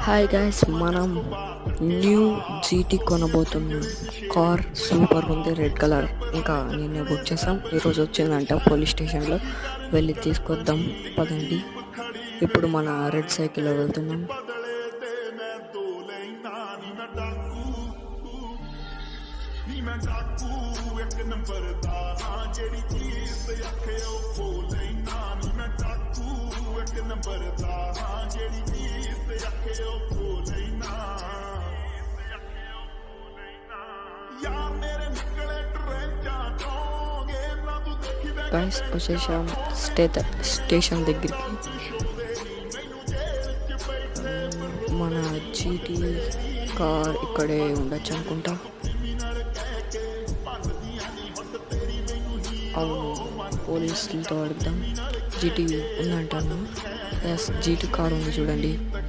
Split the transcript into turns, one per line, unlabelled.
Hi guys, మనం new GT కొనబోతున్నాం. Car super ఉంది, red colour. ఇంకా నిన్నే బుక్ చేసాం, ఈరోజు వచ్చిందంట. పోలీస్ స్టేషన్లో వెళ్ళి తీసుకొద్దాం పదండి. ఇప్పుడు మన రెడ్ సైకిల్లో వెళ్తున్నాం. గైస్ వచ్చేసాం స్టేషన్ దగ్గరికి. మన జీటీ కార్ ఇక్కడే ఉండొచ్చు అనుకుంటా. అవును, పోలీసులతో అడుగుదాం. జీటీ ఉందంటాను. ఎస్, జీటీ కార్ ఉంది చూడండి.